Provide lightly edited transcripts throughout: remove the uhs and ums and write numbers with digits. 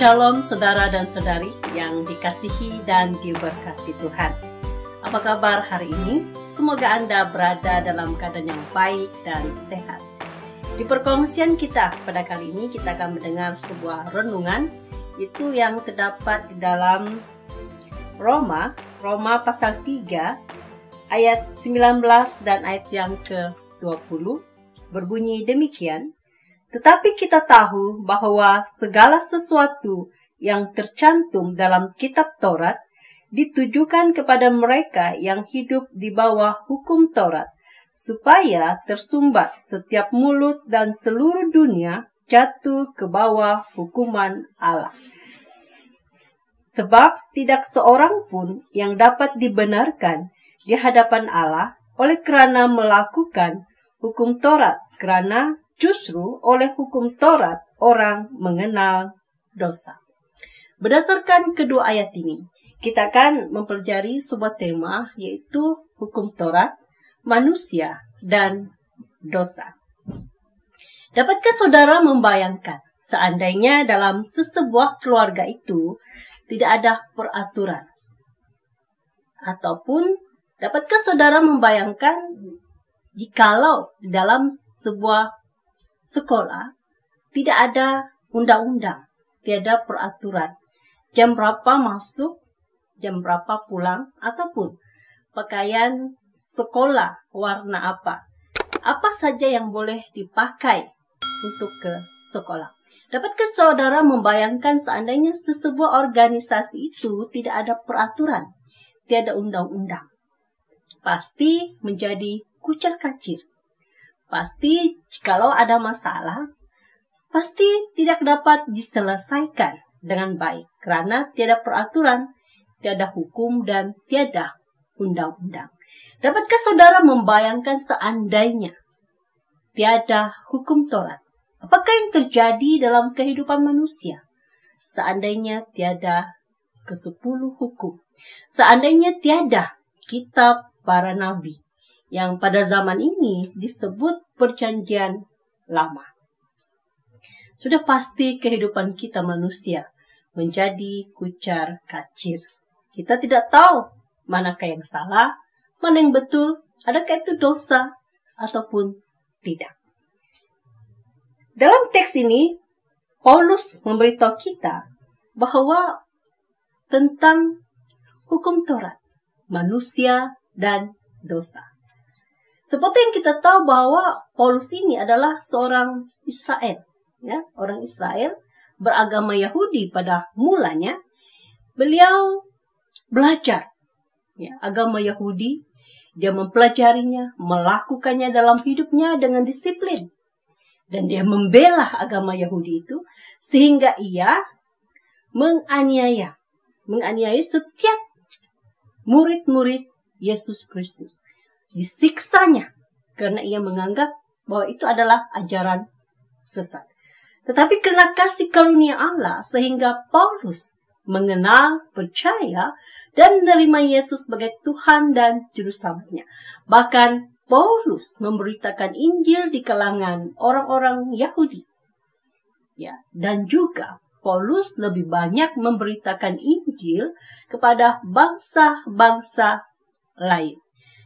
Shalom saudara dan saudari yang dikasihi dan diberkati Tuhan. Apa kabar hari ini? Semoga Anda berada dalam keadaan yang baik dan sehat. Di perkongsian kita pada kali ini kita akan mendengar sebuah renungan itu yang terdapat di dalam Roma pasal 3 ayat 19 dan ayat yang ke-20 berbunyi demikian. Tetapi kita tahu bahwa segala sesuatu yang tercantum dalam kitab Taurat ditujukan kepada mereka yang hidup di bawah hukum Taurat, supaya tersumbat setiap mulut dan seluruh dunia jatuh ke bawah hukuman Allah. Sebab tidak seorang pun yang dapat dibenarkan di hadapan Allah oleh kerana melakukan hukum Taurat, kerana justru oleh hukum Taurat orang mengenal dosa. Berdasarkan kedua ayat ini, kita akan mempelajari sebuah tema yaitu hukum Taurat, manusia, dan dosa. Dapatkah saudara membayangkan seandainya dalam sesebuah keluarga itu tidak ada peraturan? Ataupun dapatkah saudara membayangkan jikalau dalam sebuah sekolah tidak ada undang-undang, tiada peraturan, jam berapa masuk, jam berapa pulang, ataupun pakaian sekolah warna apa saja yang boleh dipakai untuk ke sekolah. Dapatkah saudara membayangkan seandainya sesebuah organisasi itu tidak ada peraturan, tiada undang-undang? Pasti menjadi kucar-kacir. Pasti jikalau ada masalah, pasti tidak dapat diselesaikan dengan baik. Karena tiada peraturan, tiada hukum, dan tiada undang-undang. Dapatkah saudara membayangkan seandainya tiada hukum Taurat? Apakah yang terjadi dalam kehidupan manusia? Seandainya tiada ke-10 hukum. Seandainya tiada kitab para nabi, yang pada zaman ini disebut perjanjian lama. Sudah pasti kehidupan kita manusia menjadi kucar kacir. Kita tidak tahu manakah yang salah, mana yang betul, adakah itu dosa ataupun tidak. Dalam teks ini, Paulus memberitahu kita bahwa tentang hukum Taurat, manusia, dan dosa. Seperti yang kita tahu bahwa Paulus ini adalah seorang Israel, ya, orang Israel beragama Yahudi pada mulanya. Beliau belajar ya, agama Yahudi, dia mempelajarinya, melakukannya dalam hidupnya dengan disiplin. Dan dia membela agama Yahudi itu sehingga ia menganiaya setiap murid-murid Yesus Kristus. Disiksanya karena ia menganggap bahwa itu adalah ajaran sesat. Tetapi karena kasih karunia Allah sehingga Paulus mengenal, percaya, dan menerima Yesus sebagai Tuhan dan Juru Selamatnya. Bahkan Paulus memberitakan Injil di kalangan orang-orang Yahudi. Ya, dan juga Paulus lebih banyak memberitakan Injil kepada bangsa-bangsa lain.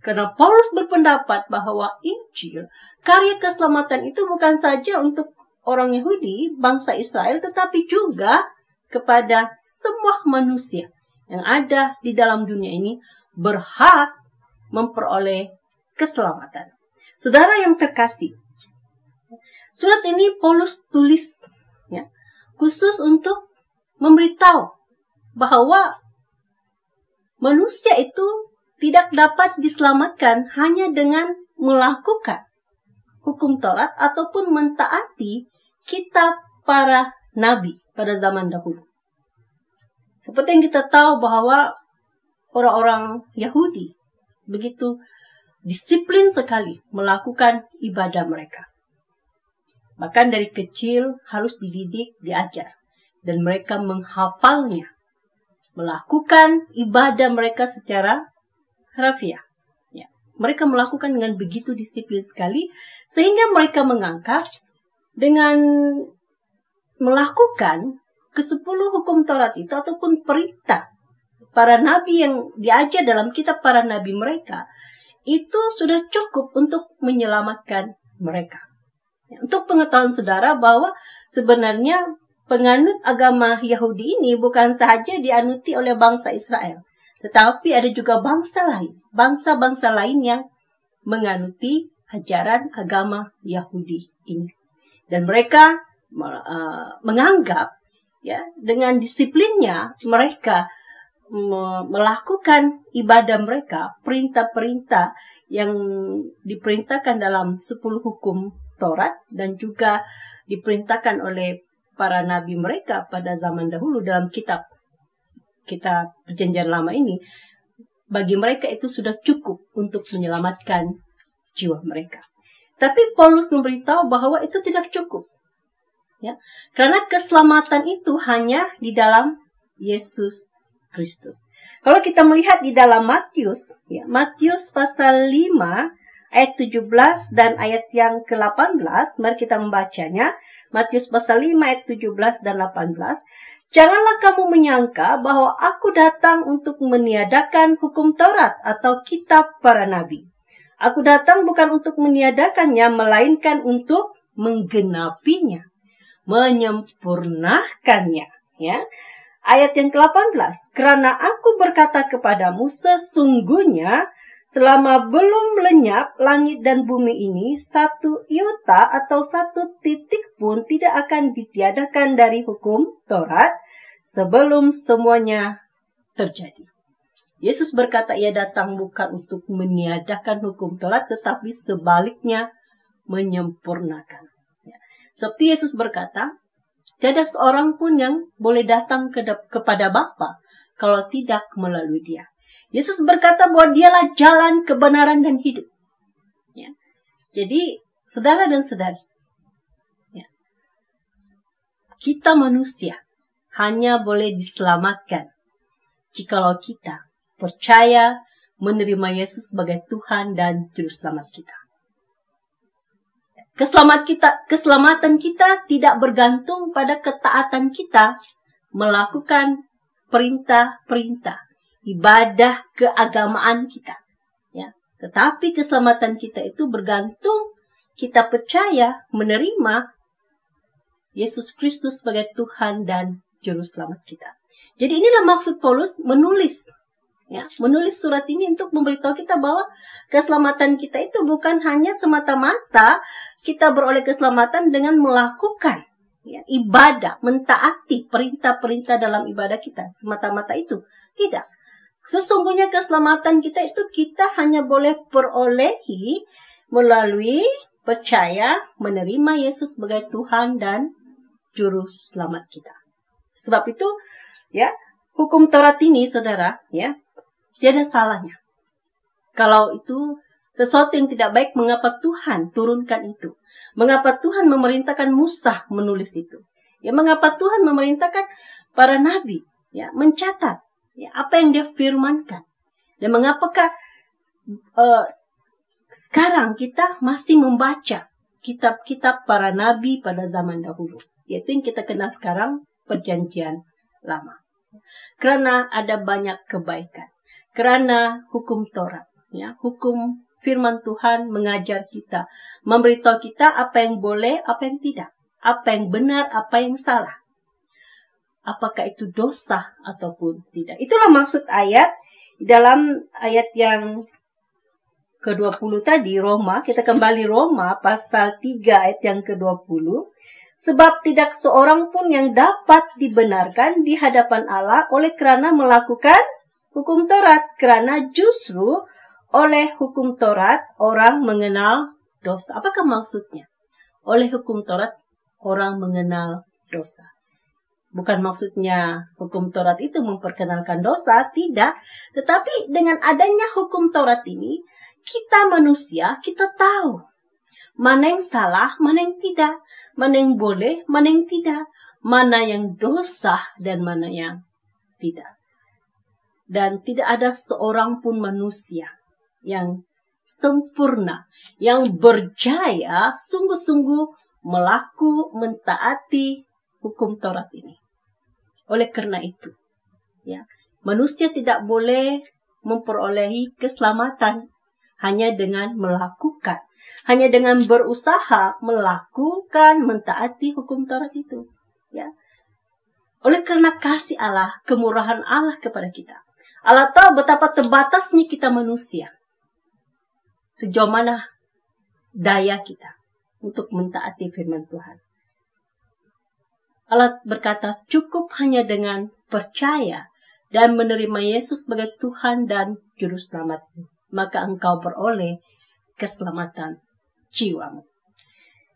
Karena Paulus berpendapat bahwa Injil, karya keselamatan itu bukan saja untuk orang Yahudi, bangsa Israel, tetapi juga kepada semua manusia yang ada di dalam dunia ini berhak memperoleh keselamatan. Saudara yang terkasih, surat ini Paulus tulis ya, khusus untuk memberitahu bahwa manusia itu tidak dapat diselamatkan hanya dengan melakukan hukum Taurat ataupun mentaati kitab para nabi pada zaman dahulu. Seperti yang kita tahu bahwa orang-orang Yahudi begitu disiplin sekali melakukan ibadah mereka. Bahkan dari kecil harus dididik, diajar. Dan mereka menghafalnya. Melakukan ibadah mereka secara harafiah. Ya. Mereka melakukan dengan begitu disiplin sekali, sehingga mereka menganggap dengan melakukan ke-10 hukum Taurat itu ataupun perintah para nabi yang diajar dalam kitab para nabi mereka, itu sudah cukup untuk menyelamatkan mereka. Untuk pengetahuan saudara bahwa sebenarnya penganut agama Yahudi ini bukan sahaja dianuti oleh bangsa Israel, tetapi ada juga bangsa lain, bangsa-bangsa lain yang menganuti ajaran agama Yahudi ini. Dan mereka menganggap ya dengan disiplinnya mereka melakukan ibadah mereka, perintah-perintah yang diperintahkan dalam 10 hukum Taurat dan juga diperintahkan oleh para nabi mereka pada zaman dahulu dalam kitab Perjanjian Lama ini, bagi mereka itu sudah cukup untuk menyelamatkan jiwa mereka. Tapi Paulus memberitahu bahwa itu tidak cukup. Ya, karena keselamatan itu hanya di dalam Yesus Kristus. Kalau kita melihat di dalam Matius, ya, Matius pasal 5 ayat 17 dan ayat yang ke-18, mari kita membacanya. Matius pasal 5 ayat 17 dan 18. Janganlah kamu menyangka bahwa aku datang untuk meniadakan hukum Taurat atau kitab para nabi. Aku datang bukan untuk meniadakannya, melainkan untuk menggenapinya, menyempurnakannya. Ya. Ayat yang ke-18, karena aku berkata kepadamu, sesungguhnya selama belum lenyap langit dan bumi ini, satu iota atau satu titik pun tidak akan ditiadakan dari hukum Taurat sebelum semuanya terjadi. Yesus berkata ia datang bukan untuk meniadakan hukum Taurat, tetapi sebaliknya menyempurnakan. Seperti Yesus berkata, tiada seorang pun yang boleh datang kepada Bapa kalau tidak melalui Dia. Yesus berkata bahwa Dialah jalan, kebenaran, dan hidup. Ya. Jadi, saudara dan saudari, ya, kita manusia hanya boleh diselamatkan jikalau kita percaya menerima Yesus sebagai Tuhan dan Juru Selamat kita. Keselamatan kita tidak bergantung pada ketaatan kita melakukan perintah-perintah ibadah keagamaan kita. Ya. Tetapi keselamatan kita itu bergantung kita percaya menerima Yesus Kristus sebagai Tuhan dan Juru Selamat kita. Jadi inilah maksud Paulus menulis surat ini untuk memberitahu kita bahwa keselamatan kita itu bukan hanya semata-mata kita beroleh keselamatan dengan melakukan ibadah, mentaati perintah-perintah dalam ibadah kita. Semata-mata itu. Tidak. Sesungguhnya keselamatan kita itu kita hanya boleh perolehi melalui percaya menerima Yesus sebagai Tuhan dan Juru Selamat kita. Sebab itu, ya, hukum Taurat ini, saudara, ya, tiada salahnya. Kalau itu sesuatu yang tidak baik, mengapa Tuhan turunkan itu? Mengapa Tuhan memerintahkan Musa menulis itu? Ya, mengapa Tuhan memerintahkan para nabi ya mencatat ya apa yang Dia firmankan? Dan mengapakah sekarang kita masih membaca kitab-kitab para nabi pada zaman dahulu? Yaitu yang kita kenal sekarang Perjanjian Lama. Karena ada banyak kebaikan. Karena hukum Taurat, ya, hukum firman Tuhan mengajar kita, memberitahu kita apa yang boleh, apa yang tidak, apa yang benar, apa yang salah. Apakah itu dosa ataupun tidak. Itulah maksud ayat dalam ayat yang ke-20 tadi, Roma. Kita kembali Roma pasal 3 ayat yang ke-20. Sebab tidak seorang pun yang dapat dibenarkan di hadapan Allah oleh kerana melakukan hukum Taurat. Kerana justru oleh hukum Taurat orang mengenal dosa. Apakah maksudnya? Oleh hukum Taurat orang mengenal dosa. Bukan maksudnya hukum Taurat itu memperkenalkan dosa, tidak. Tetapi dengan adanya hukum Taurat ini, kita manusia, kita tahu mana yang salah, mana yang tidak, mana yang boleh, mana yang tidak, mana yang dosa dan mana yang tidak. Dan tidak ada seorang pun manusia yang sempurna, yang berjaya sungguh-sungguh mentaati hukum Taurat ini. Oleh karena itu, ya, manusia tidak boleh memperolehi keselamatan hanya dengan melakukan, hanya dengan berusaha melakukan, mentaati hukum Taurat itu. Ya. Oleh karena kasih Allah, kemurahan Allah kepada kita. Allah tahu betapa terbatasnya kita manusia. Sejauh mana daya kita untuk mentaati firman Tuhan. Allah berkata, cukup hanya dengan percaya dan menerima Yesus sebagai Tuhan dan Juru Selamatmu, maka engkau beroleh keselamatan jiwamu.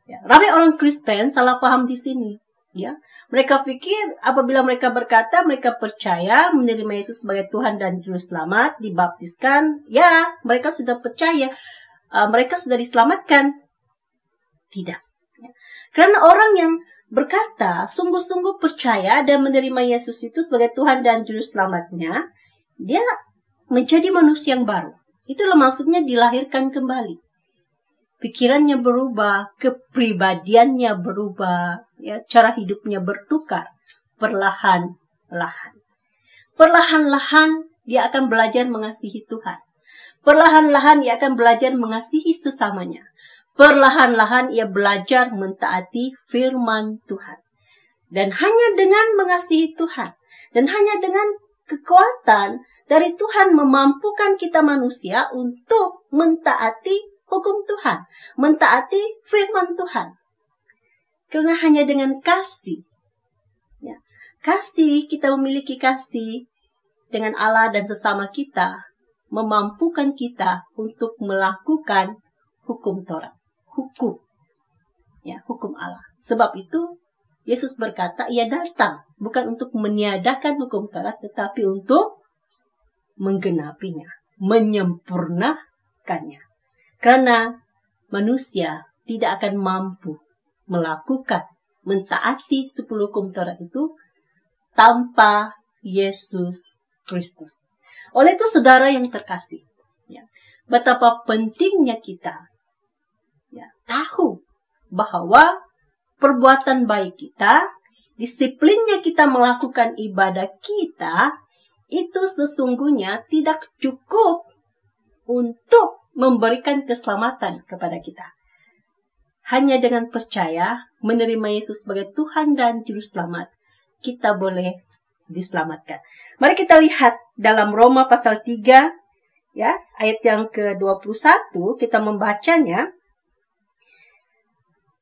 Ya, ramai orang Kristen salah paham di sini. Ya, mereka pikir apabila mereka berkata mereka percaya menerima Yesus sebagai Tuhan dan Juru Selamat, dibaptiskan, ya mereka sudah percaya, mereka sudah diselamatkan. Tidak. Ya. Karena orang yang berkata sungguh-sungguh percaya dan menerima Yesus itu sebagai Tuhan dan Juru Selamatnya, dia menjadi manusia yang baru. Itulah maksudnya dilahirkan kembali. Pikirannya berubah, kepribadiannya berubah, ya, cara hidupnya bertukar perlahan-lahan. Perlahan-lahan dia akan belajar mengasihi Tuhan. Perlahan-lahan dia akan belajar mengasihi sesamanya. Perlahan-lahan ia belajar mentaati firman Tuhan. Dan hanya dengan mengasihi Tuhan, dan hanya dengan kekuatan dari Tuhan memampukan kita manusia untuk mentaati hukum Tuhan, mentaati firman Tuhan. Karena hanya dengan kasih, ya, kasih, kita memiliki kasih dengan Allah dan sesama kita, memampukan kita untuk melakukan hukum Taurat. Hukum. Ya, hukum Allah. Sebab itu, Yesus berkata, ia datang bukan untuk meniadakan hukum Taurat, tetapi untuk menggenapinya, menyempurnakannya. Karena manusia tidak akan mampu melakukan, mentaati 10 hukum Taurat itu tanpa Yesus Kristus. Oleh itu, saudara yang terkasih, ya, betapa pentingnya kita, ya, tahu bahwa perbuatan baik kita, disiplinnya kita melakukan ibadah kita, itu sesungguhnya tidak cukup untuk memberikan keselamatan kepada kita. Hanya dengan percaya, menerima Yesus sebagai Tuhan dan Juru Selamat, kita boleh diselamatkan. Mari kita lihat dalam Roma pasal 3, ya, ayat yang ke-21, kita membacanya.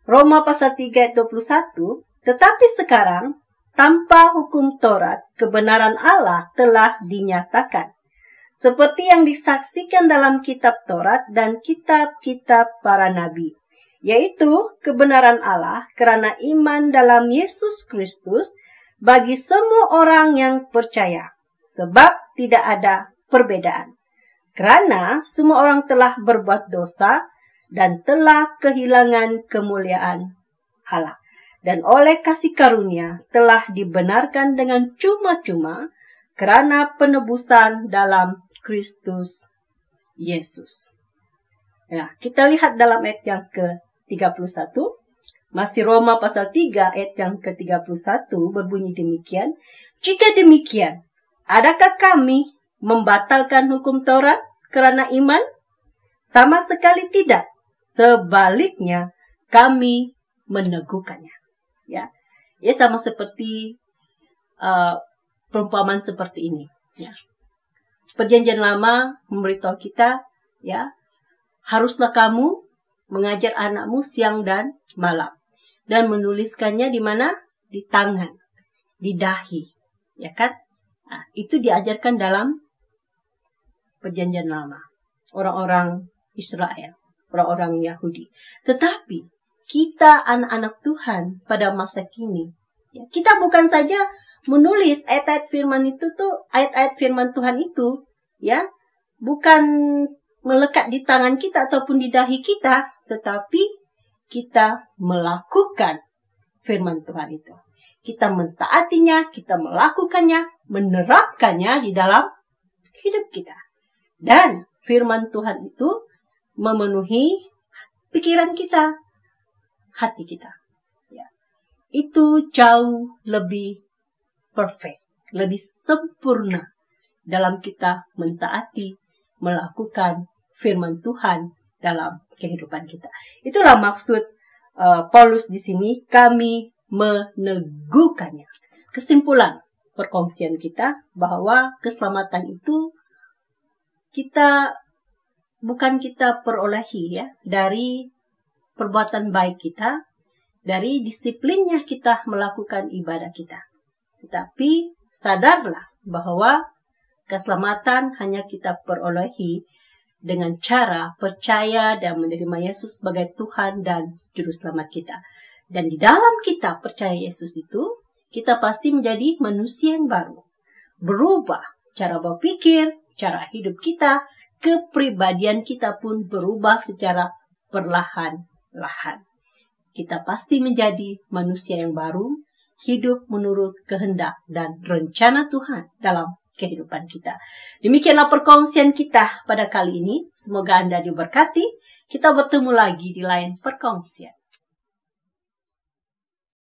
Roma pasal 3 ayat 21, tetapi sekarang tanpa hukum Taurat, kebenaran Allah telah dinyatakan. Seperti yang disaksikan dalam kitab Taurat dan kitab-kitab para nabi. Yaitu kebenaran Allah karena iman dalam Yesus Kristus bagi semua orang yang percaya. Sebab tidak ada perbedaan. Karena semua orang telah berbuat dosa dan telah kehilangan kemuliaan Allah. Dan oleh kasih karunia telah dibenarkan dengan cuma-cuma karena penebusan dalam Kristus Yesus. Ya, kita lihat dalam ayat yang ke-31. Masih Roma pasal 3 ayat yang ke-31 berbunyi demikian. Jika demikian, adakah kami membatalkan hukum Taurat karena iman? Sama sekali tidak. Sebaliknya, kami meneguhkannya. Ya, ya, sama seperti perumpamaan seperti ini. Ya. Perjanjian Lama memberitahu kita, ya, haruslah kamu mengajar anakmu siang dan malam dan menuliskannya di mana? Di tangan, di dahi, ya kan? Nah, itu diajarkan dalam Perjanjian Lama, orang-orang Israel, orang-orang Yahudi. Tetapi kita anak-anak Tuhan pada masa kini, ya, kita bukan saja menulis ayat-ayat firman itu tuh, ayat-ayat firman Tuhan itu, ya, bukan melekat di tangan kita ataupun di dahi kita, tetapi kita melakukan firman Tuhan itu. Kita mentaatinya, kita melakukannya, menerapkannya di dalam hidup kita. Dan firman Tuhan itu memenuhi pikiran kita, hati kita. Ya. Itu jauh lebih perfect, lebih sempurna dalam kita mentaati, melakukan firman Tuhan dalam kehidupan kita. Itulah maksud Paulus di sini, kami meneguhkannya. Kesimpulan perkongsian kita bahwa keselamatan itu bukan kita perolehi ya dari perbuatan baik kita, dari disiplinnya kita melakukan ibadah kita. Tetapi sadarlah bahwa keselamatan hanya kita perolehi dengan cara percaya dan menerima Yesus sebagai Tuhan dan Juru Selamat kita. Dan di dalam kita percaya Yesus itu, kita pasti menjadi manusia yang baru. Berubah cara berpikir, cara hidup kita, kepribadian kita pun berubah secara perlahan-lahan. Kita pasti menjadi manusia yang baru, hidup menurut kehendak dan rencana Tuhan dalam kehidupan kita. Demikianlah perkongsian kita pada kali ini. Semoga Anda diberkati. Kita bertemu lagi di lain perkongsian.